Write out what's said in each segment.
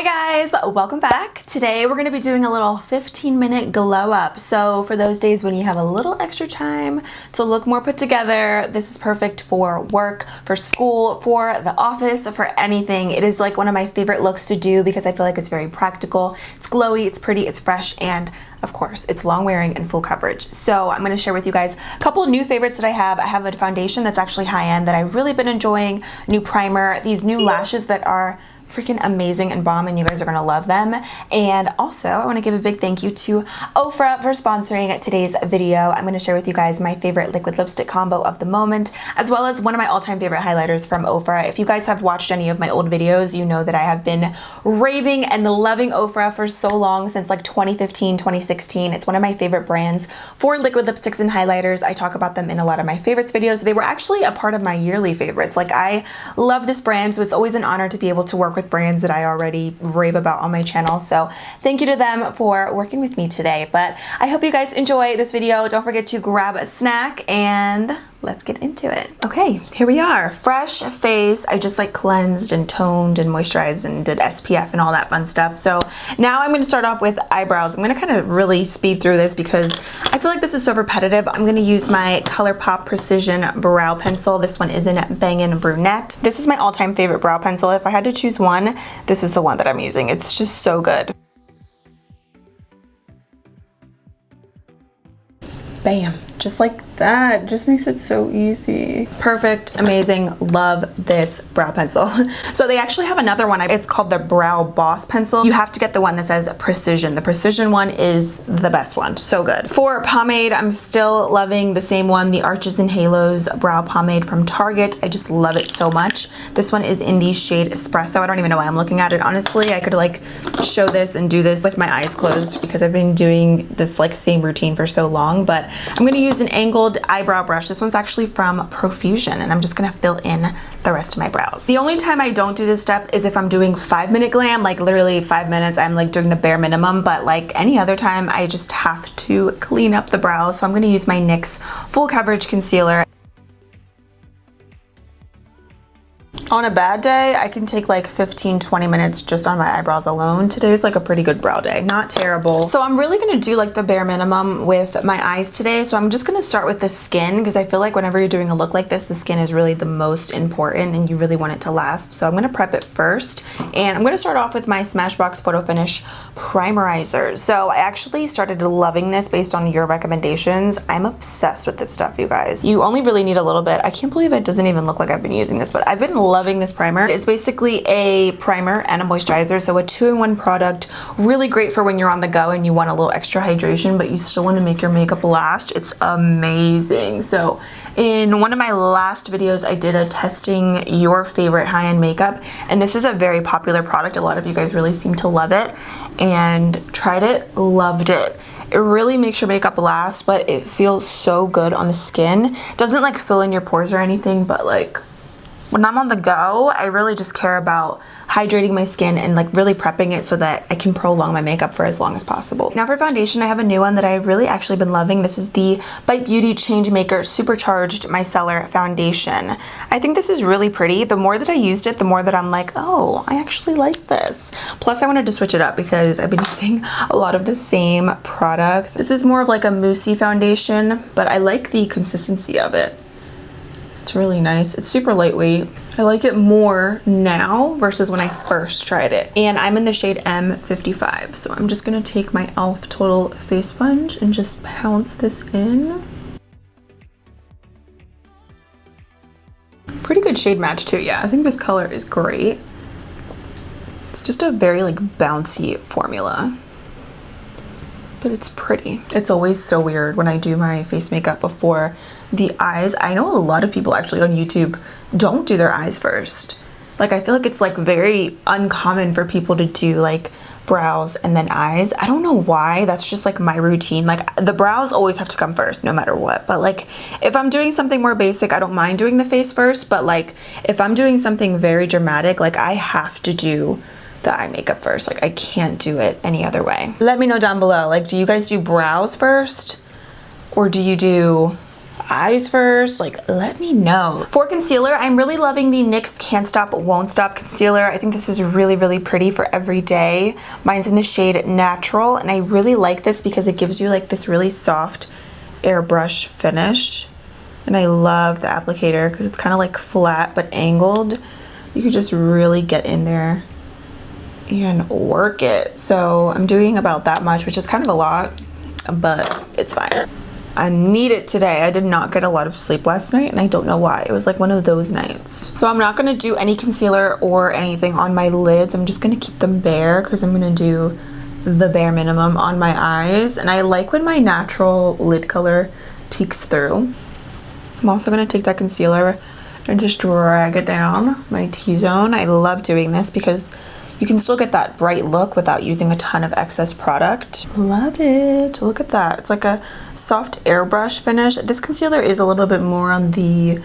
Hi guys, welcome back. Today we're going to be doing a little 15-minute glow up. So for those days when you have a little extra time to look more put together, this is perfect for work, for school, for the office, for anything. It is like one of my favorite looks to do because I feel like it's very practical. It's glowy, it's pretty, it's fresh, and of course, it's long wearing and full coverage. So I'm going to share with you guys a couple of new favorites that I have. I have a foundation that's actually high end that I've really been enjoying, new primer, these new lashes that are freaking amazing and bomb, and you guys are gonna love them. And also I want to give a big thank you to Ofra for sponsoring today's video. I'm going to share with you guys my favorite liquid lipstick combo of the moment, as well as one of my all-time favorite highlighters from Ofra. If you guys have watched any of my old videos, you know that I have been raving and loving Ofra for so long, since like 2015, 2016. It's one of my favorite brands for liquid lipsticks and highlighters. I talk about them in a lot of my favorites videos. They were actually a part of my yearly favorites. Like, I love this brand, so it's always an honor to be able to work with brands that I already rave about on my channel. So thank you to them for working with me today. But I hope you guys enjoy this video. Don't forget to grab a snack and let's get into it. Okay, here we are. Fresh face. I just like cleansed and toned and moisturized and did SPF and all that fun stuff. So now I'm going to start off with eyebrows. I'm going to kind of really speed through this because I feel like this is so repetitive. I'm going to use my ColourPop Precision Brow Pencil. This one is in Bangin' Brunette. This is my all-time favorite brow pencil. If I had to choose one, this is the one that I'm using. It's just so good. Bam, just like that. Just makes it so easy. Perfect, amazing, love this brow pencil. So they actually have another one. It's called the Brow Boss Pencil. You have to get the one that says Precision. The Precision one is the best one, so good. For pomade, I'm still loving the same one, the Arches and Halos Brow Pomade from Target. I just love it so much. This one is in the shade Espresso. I don't even know why I'm looking at it, honestly. I could like show this and do this with my eyes closed because I've been doing this like same routine for so long. But I'm going to use an angled eyebrow brush. This one's actually from Profusion, and I'm just going to fill in the rest of my brows. The only time I don't do this step is if I'm doing 5-minute glam, like literally 5 minutes. I'm like doing the bare minimum, but like any other time I just have to clean up the brows. So I'm going to use my NYX Full Coverage Concealer. On a bad day, I can take like 15-20 minutes just on my eyebrows alone. Today's like a pretty good brow day, not terrible. So I'm really gonna do like the bare minimum with my eyes today. So I'm just gonna start with the skin because I feel like whenever you're doing a look like this, the skin is really the most important and you really want it to last. So I'm gonna prep it first, and I'm gonna start off with my Smashbox Photo Finish Primerizer. So I actually started loving this based on your recommendations. I'm obsessed with this stuff, you guys. You only really need a little bit. I can't believe it doesn't even look like I've been using this, but I've been loving this primer. It's basically a primer and a moisturizer, so a 2-in-1 product. Really great for when you're on the go and you want a little extra hydration, but you still want to make your makeup last. It's amazing. So in one of my last videos, I did a testing your favorite high-end makeup, and this is a very popular product. A lot of you guys really seem to love it, and tried it, loved it. It really makes your makeup last, but it feels so good on the skin. Doesn't like fill in your pores or anything, but like when I'm on the go, I really just care about hydrating my skin and like really prepping it so that I can prolong my makeup for as long as possible. Now for foundation, I have a new one that I've really actually been loving. This is the Bite Beauty Changemaker Supercharged Micellar Foundation. I think this is really pretty. The more that I used it, the more that I'm like, oh, I actually like this. Plus I wanted to switch it up because I've been using a lot of the same products. This is more of like a moussey foundation, but I like the consistency of it. It's really nice. It's super lightweight. I like it more now versus when I first tried it. And I'm in the shade M55. So I'm just gonna take my e.l.f. Total Face Sponge and just pounce this in. Pretty good shade match too, yeah. I think this color is great. It's just a very like bouncy formula, but it's pretty. It's always so weird when I do my face makeup before the eyes. I know a lot of people actually on YouTube don't do their eyes first. Like I feel like it's like very uncommon for people to do like brows and then eyes. I don't know why. That's just like my routine. Like the brows always have to come first no matter what. But like if I'm doing something more basic, I don't mind doing the face first. But like if I'm doing something very dramatic, like I have to do the eye makeup first. Like I can't do it any other way. Let me know down below. Like, do you guys do brows first? Or do you do eyes first? Like, let me know. For concealer, I'm really loving the NYX Can't Stop Won't Stop concealer. I think this is really, really pretty for every day. Mine's in the shade Natural, and I really like this because it gives you like this really soft airbrush finish. And I love the applicator because it's kind of like flat but angled. You could just really get in there and work it. So I'm doing about that much, which is kind of a lot, but it's fine. I need it today. I did not get a lot of sleep last night, and I don't know why. It was like one of those nights. So I'm not going to do any concealer or anything on my lids. I'm just going to keep them bare because I'm going to do the bare minimum on my eyes. And I like when my natural lid color peeks through. I'm also going to take that concealer and just drag it down my T-zone. I love doing this because you can still get that bright look without using a ton of excess product. Love it. Look at that. It's like a soft airbrush finish. This concealer is a little bit more on the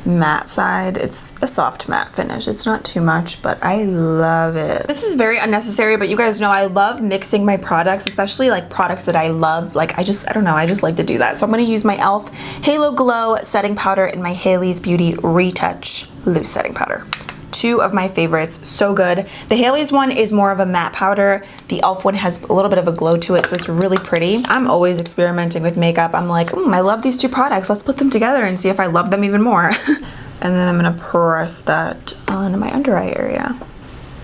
matte side. It's a soft matte finish. It's not too much, but I love it. This is very unnecessary, but you guys know I love mixing my products, especially like products that I love. Like I don't know, I just like to do that. So I'm going to use my e.l.f. Halo Glow setting powder and my Hailey's Beauty Retouch loose setting powder. Two of my favorites, so good. The Hailey's one is more of a matte powder. The e.l.f. one has a little bit of a glow to it, so it's really pretty. I'm always experimenting with makeup. I'm like, I love these two products. Let's put them together and see if I love them even more. And then I'm gonna press that on my under eye area.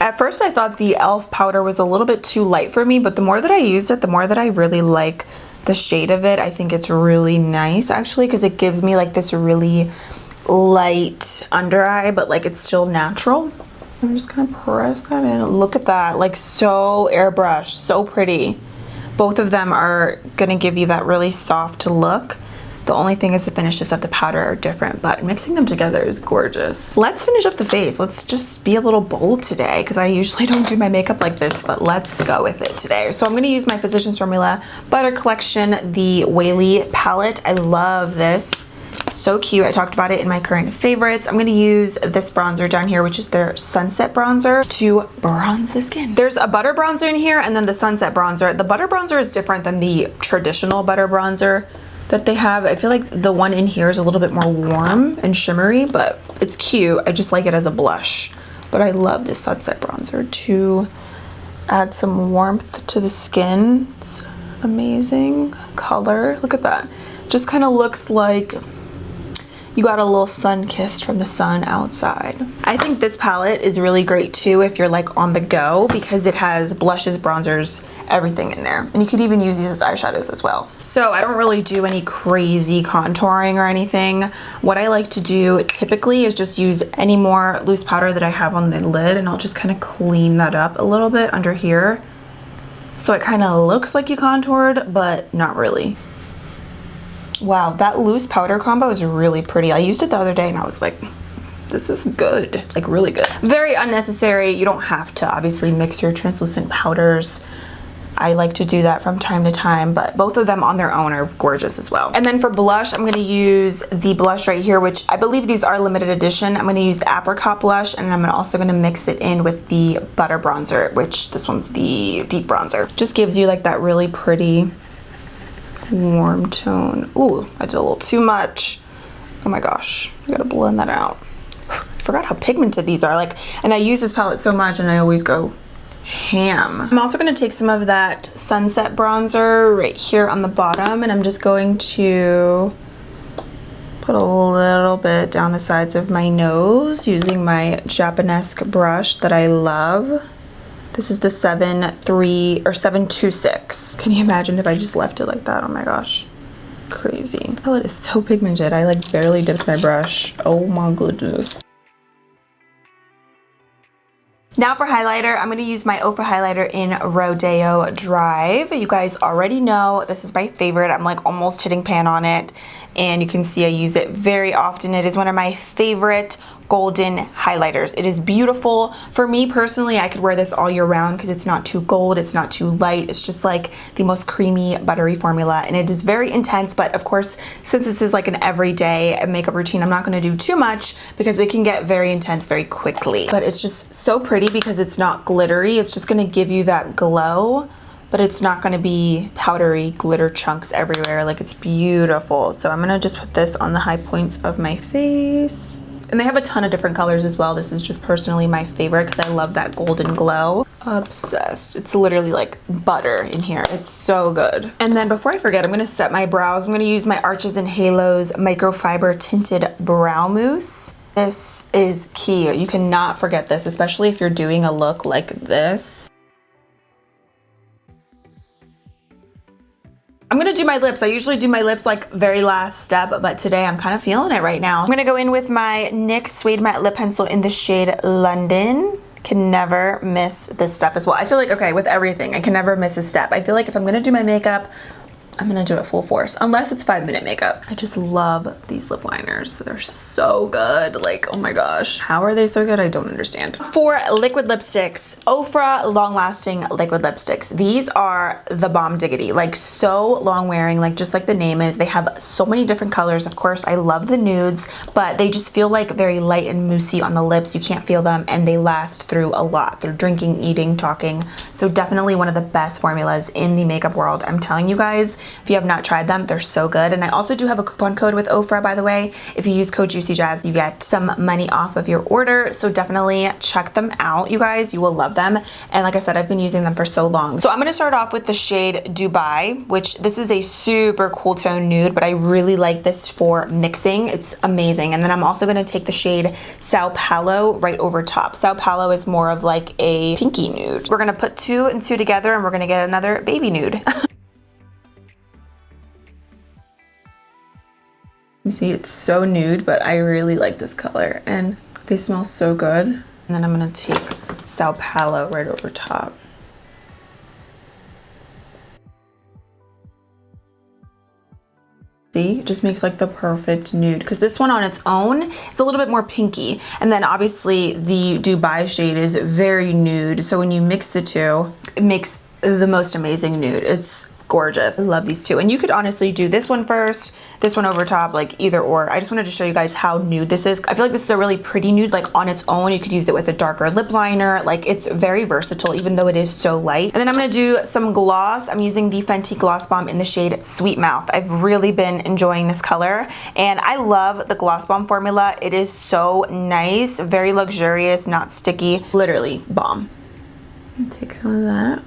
At first I thought the e.l.f. powder was a little bit too light for me, but the more that I used it, the more that I really like the shade of it. I think it's really nice actually, because it gives me like this really light under eye, but like it's still natural. I'm just gonna press that in. Look at that, like so airbrush, so pretty. Both of them are gonna give you that really soft look. The only thing is the finishes of the powder are different, but mixing them together is gorgeous. Let's finish up the face. Let's just be a little bold today because I usually don't do my makeup like this, but let's go with it today. So I'm gonna use my Physicians Formula Butter Collection, the Whaley palette. I love this. So cute. I talked about it in my current favorites. I'm going to use this bronzer down here, which is their Sunset Bronzer, to bronze the skin. There's a butter bronzer in here and then the Sunset Bronzer. The butter bronzer is different than the traditional butter bronzer that they have. I feel like the one in here is a little bit more warm and shimmery, but it's cute. I just like it as a blush. But I love this Sunset Bronzer to add some warmth to the skin. It's amazing color. Look at that. Just kind of looks like you got a little sun kiss from the sun outside. I think this palette is really great too if you're like on the go because it has blushes, bronzers, everything in there. And you could even use these as eyeshadows as well. So I don't really do any crazy contouring or anything. What I like to do typically is just use any more loose powder that I have on the lid, and I'll just kind of clean that up a little bit under here. So it kind of looks like you contoured, but not really. Wow, that loose powder combo is really pretty. I used it the other day and I was like, this is good. It's like really good. Very unnecessary. You don't have to obviously mix your translucent powders. I like to do that from time to time, but both of them on their own are gorgeous as well. And then for blush, I'm gonna use the blush right here, which I believe these are limited edition. I'm gonna use the Apricot blush, and I'm also gonna mix it in with the Butter Bronzer, which this one's the Deep Bronzer. Just gives you like that really pretty warm tone. Ooh, I did a little too much. Oh my gosh, I gotta blend that out. I forgot how pigmented these are. Like, and I use this palette so much and I always go ham. I'm also going to take some of that Sunset Bronzer right here on the bottom, and I'm just going to put a little bit down the sides of my nose using my Japanesque brush that I love. This is the 726. Can you imagine if I just left it like that? Oh my gosh. Crazy. The palette is so pigmented. I like barely dipped my brush. Oh my goodness. Now for highlighter, I'm going to use my Ofra highlighter in Rodeo Drive. You guys already know this is my favorite. I'm like almost hitting pan on it, and you can see I use it very often. It is one of my favorite golden highlighters. It is beautiful. For me personally, I could wear this all year round because it's not too gold, it's not too light. It's just like the most creamy, buttery formula, and it is very intense. But of course, since this is like an everyday makeup routine, I'm not going to do too much because it can get very intense very quickly. But it's just so pretty because it's not glittery. It's just going to give you that glow, but it's not going to be powdery glitter chunks everywhere. Like, it's beautiful. So I'm going to just put this on the high points of my face. And they have a ton of different colors as well. This is just personally my favorite because I love that golden glow. Obsessed. It's literally like butter in here. It's so good. And then before I forget, I'm going to set my brows. I'm going to use my Arches and Halos Microfiber Tinted Brow Mousse. This is key. You cannot forget this, especially if you're doing a look like this. I'm gonna do my lips. I usually do my lips like very last step, but today I'm kind of feeling it right now. I'm gonna go in with my NYX Suede Matte Lip Pencil in the shade London. Can never miss this step as well. I feel like, okay, with everything, I can never miss a step. I feel like if I'm gonna do my makeup, I'm gonna do it full force, unless it's 5-minute makeup. I just love these lip liners. They're so good. Like, oh my gosh. How are they so good? I don't understand. For liquid lipsticks, Ofra Long Lasting Liquid Lipsticks. These are the bomb diggity. Like, so long wearing, like just like the name is. They have so many different colors. Of course, I love the nudes, but they just feel like very light and moussey on the lips. You can't feel them, and they last through a lot. They're drinking, eating, talking. So definitely one of the best formulas in the makeup world. I'm telling you guys, if you have not tried them, they're so good. And I also do have a coupon code with Ofra, by the way. If you use code JuicyJas, you get some money off of your order. So definitely check them out, you guys. You will love them. And like I said, I've been using them for so long. So I'm going to start off with the shade Dubai, which this is a super cool tone nude, but I really like this for mixing. It's amazing. And then I'm also going to take the shade Sao Paulo right over top. Sao Paulo is more of like a pinky nude. We're going to put 2 and 2 together, and we're going to get another baby nude. You see, it's so nude, but I really like this color, and they smell so good. And then I'm gonna take Sao Paulo right over top. See, it just makes like the perfect nude, because this one on its own is a little bit more pinky, and then obviously the Dubai shade is very nude, so when you mix the two, it makes the most amazing nude. It's gorgeous. I love these two. And you could honestly do this one first, this one over top, like either or. I just wanted to show you guys how nude this is. I feel like this is a really pretty nude, like on its own. You could use it with a darker lip liner. Like, it's very versatile, even though it is so light. And then I'm gonna do some gloss. I'm using the Fenty Gloss Bomb in the shade Sweet Mouth. I've really been enjoying this color, and I love the Gloss Bomb formula. It is so nice, very luxurious, not sticky, literally bomb. Take some of that.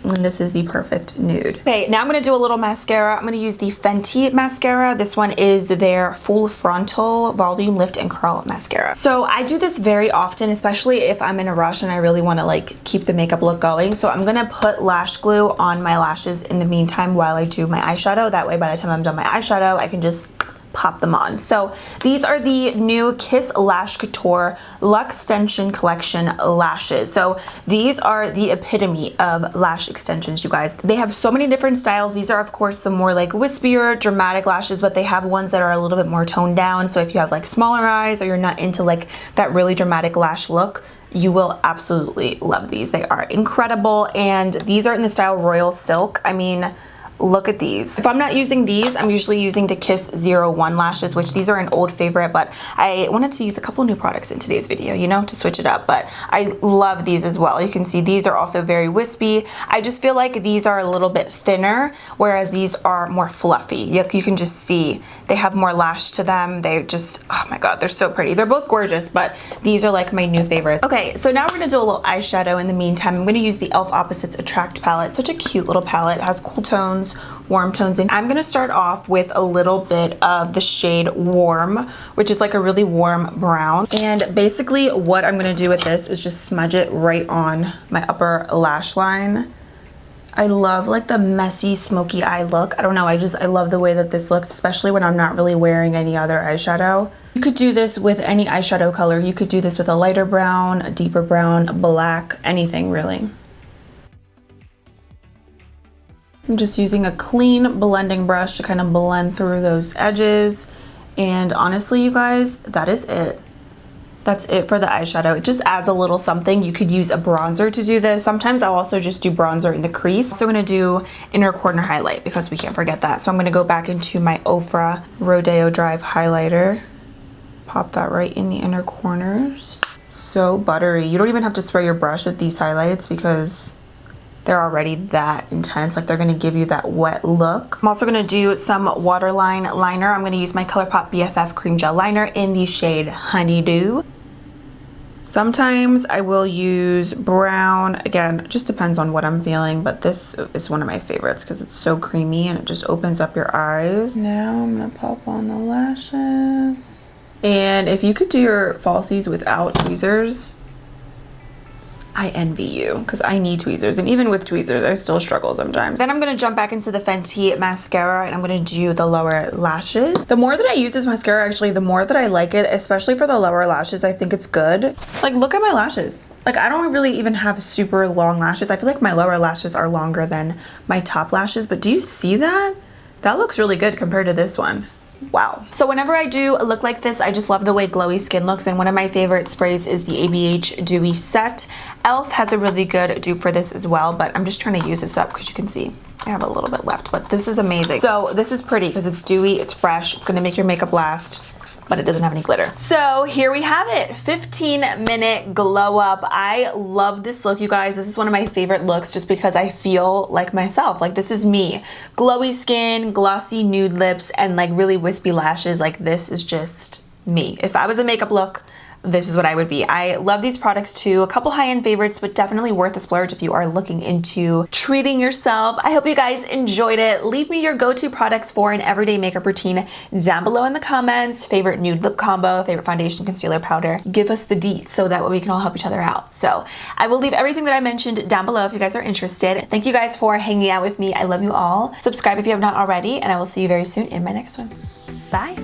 And this is the perfect nude. Okay, now I'm gonna do a little mascara. I'm gonna use the Fenty mascara. This one is their Full Frontal Volume Lift and Curl Mascara. So I do this very often, especially if I'm in a rush and I really wanna like keep the makeup look going. So I'm gonna put lash glue on my lashes in the meantime while I do my eyeshadow. That way, by the time I'm done my eyeshadow, I can just pop them on. So these are the new Kiss Lash Couture Luxe Extension Collection lashes. So these are the epitome of lash extensions, you guys. They have so many different styles. These are, of course, the more like wispier, dramatic lashes, but they have ones that are a little bit more toned down. So if you have like smaller eyes, or you're not into like that really dramatic lash look, you will absolutely love these. They are incredible, and these are in the style Royal Silk. I mean, look at these. If I'm not using these, I'm usually using the Kiss 01 lashes, which these are an old favorite, but I wanted to use a couple new products in today's video, you know, to switch it up. But I love these as well. You can see these are also very wispy. I just feel like these are a little bit thinner, whereas these are more fluffy. You can just see they have more lash to them. They just, oh my God, they're so pretty. They're both gorgeous, but these are like my new favorites. Okay, so now we're gonna do a little eyeshadow in the meantime. I'm gonna use the e.l.f. Opposites Attract palette. Such a cute little palette. It has cool tones, warm tones, and I'm gonna start off with a little bit of the shade Warm, which is like a really warm brown. And basically what I'm gonna do with this is just smudge it right on my upper lash line. I love like the messy smoky eye look. I don't know, I love the way that this looks, especially when I'm not really wearing any other eyeshadow. You could do this with any eyeshadow color. You could do this with a lighter brown, a deeper brown, a black, anything really. I'm just using a clean blending brush to kind of blend through those edges. And honestly, you guys, that is it. That's it for the eyeshadow. It just adds a little something. You could use a bronzer to do this. Sometimes I'll also just do bronzer in the crease. So I'm gonna do inner corner highlight because we can't forget that. So I'm gonna go back into my Ofra Rodeo Drive highlighter. Pop that right in the inner corners. So buttery. You don't even have to spray your brush with these highlights because they're already that intense. Like they're gonna give you that wet look. I'm also gonna do some waterline liner. I'm gonna use my ColourPop BFF Cream Gel Liner in the shade Honeydew. Sometimes I will use brown. Again, it just depends on what I'm feeling, but this is one of my favorites because it's so creamy and it just opens up your eyes. Now I'm gonna pop on the lashes. And if you could do your falsies without tweezers, I envy you, because I need tweezers, and even with tweezers I still struggle sometimes. Then I'm going to jump back into the Fenty mascara and I'm going to do the lower lashes. The more that I use this mascara, actually, the more that I like it, especially for the lower lashes. I think it's good. Like, look at my lashes. Like, I don't really even have super long lashes. I feel like my lower lashes are longer than my top lashes, but do you see that? That looks really good compared to this one. Wow. So whenever I do a look like this, I just love the way glowy skin looks, and one of my favorite sprays is the ABH Dewy Set. e.l.f. has a really good dupe for this as well, but I'm just trying to use this up because you can see I have a little bit left, but this is amazing. So this is pretty because it's dewy, it's fresh, it's gonna make your makeup last, but it doesn't have any glitter. So here we have it, 15-minute glow up. I love this look, you guys. This is one of my favorite looks just because I feel like myself. Like, this is me. Glowy skin, glossy nude lips, and like really wispy lashes. Like, this is just me. If I was a makeup look, this is what I would be. I love these products too. A couple high-end favorites, but definitely worth a splurge if you are looking into treating yourself. I hope you guys enjoyed it. Leave me your go-to products for an everyday makeup routine down below in the comments. Favorite nude lip combo, favorite foundation, concealer, powder. Give us the deets so that way we can all help each other out. So I will leave everything that I mentioned down below if you guys are interested. Thank you guys for hanging out with me. I love you all. Subscribe if you have not already, and I will see you very soon in my next one. Bye.